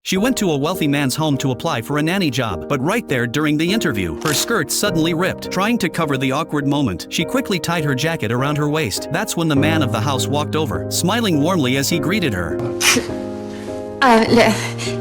She went to a wealthy man's home to apply for a nanny job, but right there during the interview, her skirt suddenly ripped. Trying to cover the awkward moment, she quickly tied her jacket around her waist. That's when the man of the house walked over, smiling warmly as he greeted her.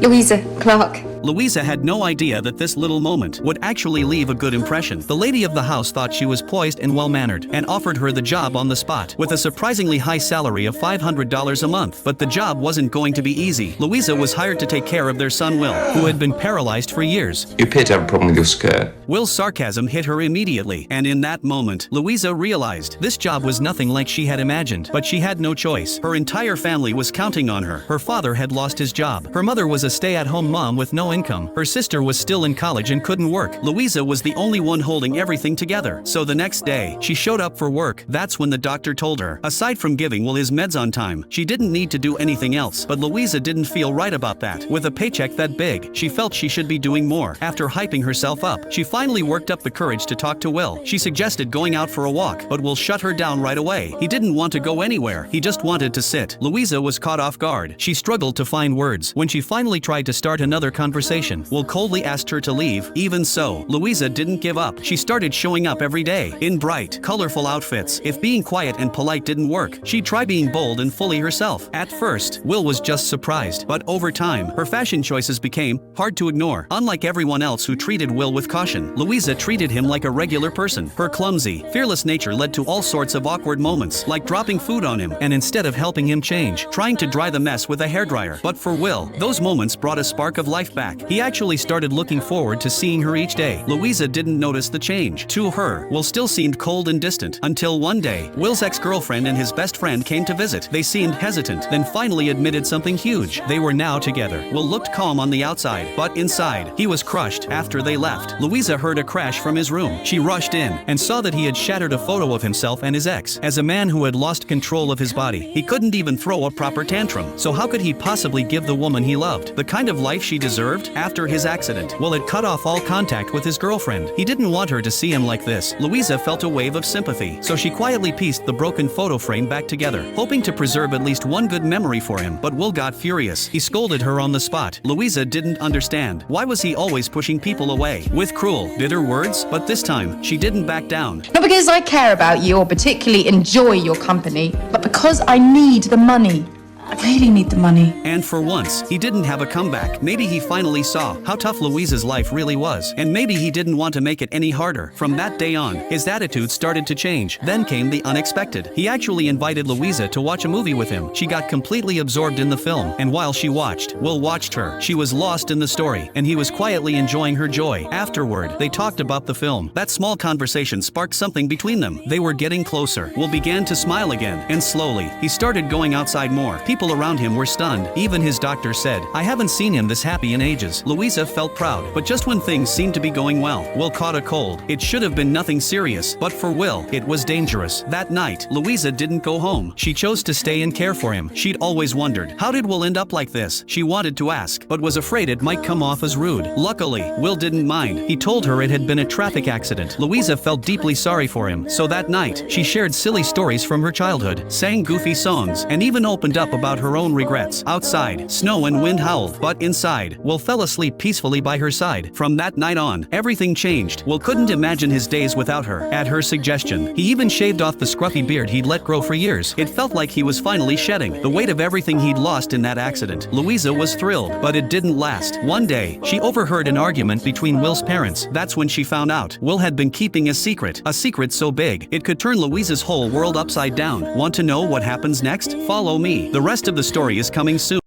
Louisa Clark. Louisa had no idea that this little moment would actually leave a good impression. The lady of the house thought she was poised and well-mannered, and offered her the job on the spot, with a surprisingly high salary of $500 a month. But the job wasn't going to be easy. Louisa was hired to take care of their son Will, who had been paralyzed for years. You appear to have a problem with your skirt. Will's sarcasm hit her immediately, and in that moment, Louisa realized this job was nothing like she had imagined. But she had no choice. Her entire family was counting on her. Her father had lost his job. Her mother was a stay-at-home mom with no income. Her sister was still in college and couldn't work. Louisa was the only one holding everything together. So the next day, she showed up for work. That's when the doctor told her, aside from giving Will his meds on time, she didn't need to do anything else. But Louisa didn't feel right about that. With a paycheck that big, she felt she should be doing more. After hyping herself up, she finally worked up the courage to talk to Will. She suggested going out for a walk, but Will shut her down right away. He didn't want to go anywhere. He just wanted to sit. Louisa was caught off guard. She struggled to find words. When she finally tried to start another conversation, Will coldly asked her to leave. Even so, Louisa didn't give up. She started showing up every day, in bright, colorful outfits. If being quiet and polite didn't work, she'd try being bold and fully herself. At first, Will was just surprised, but over time, her fashion choices became hard to ignore. Unlike everyone else who treated Will with caution, Louisa treated him like a regular person. Her clumsy, fearless nature led to all sorts of awkward moments, like dropping food on him, and instead of helping him change, trying to dry the mess with a hairdryer. But for Will, those moments brought a spark of life back. He actually started looking forward to seeing her each day. Louisa didn't notice the change. To her, Will still seemed cold and distant, until one day, Will's ex-girlfriend and his best friend came to visit. They seemed hesitant, then finally admitted something huge. They were now together. Will looked calm on the outside, but inside, he was crushed. After they left, Louisa heard a crash from his room. She rushed in, and saw that he had shattered a photo of himself and his ex. As a man who had lost control of his body, he couldn't even throw a proper tantrum. So how could he possibly give the woman he loved the kind of life she deserved? After his accident, Will had cut off all contact with his girlfriend. He didn't want her to see him like this. Louisa felt a wave of sympathy, so she quietly pieced the broken photo frame back together, hoping to preserve at least one good memory for him. But Will got furious. He scolded her on the spot. Louisa didn't understand. Why was he always pushing people away? With cruel, bitter words? But this time, she didn't back down. Not because I care about you or particularly enjoy your company, but because I need the money. I really need the money. And for once, he didn't have a comeback. Maybe he finally saw how tough Louisa's life really was, and maybe he didn't want to make it any harder. From that day on, his attitude started to change. Then came the unexpected. He actually invited Louisa to watch a movie with him. She got completely absorbed in the film, and while she watched, Will watched her. She was lost in the story, and he was quietly enjoying her joy. Afterward, they talked about the film. That small conversation sparked something between them. They were getting closer. Will began to smile again, and slowly, he started going outside more. People around him were stunned. Even his doctor said, "I haven't seen him this happy in ages." Louisa felt proud, but just when things seemed to be going well, Will caught a cold. It should have been nothing serious, but for Will, it was dangerous. That night, Louisa didn't go home. She chose to stay and care for him. She'd always wondered, how did Will end up like this? She wanted to ask, but was afraid it might come off as rude. Luckily, Will didn't mind. He told her it had been a traffic accident. Louisa felt deeply sorry for him, so that night, she shared silly stories from her childhood, sang goofy songs, and even opened up about her own regrets. Outside, snow and wind howled, but inside, Will fell asleep peacefully by her side. From that night on, everything changed. Will couldn't imagine his days without her. At her suggestion, he even shaved off the scruffy beard he'd let grow for years. It felt like he was finally shedding the weight of everything he'd lost in that accident. Louisa was thrilled, but it didn't last. One day, she overheard an argument between Will's parents. That's when she found out Will had been keeping a secret so big, it could turn Louisa's whole world upside down. Want to know what happens next? Follow me. The rest of the story is coming soon.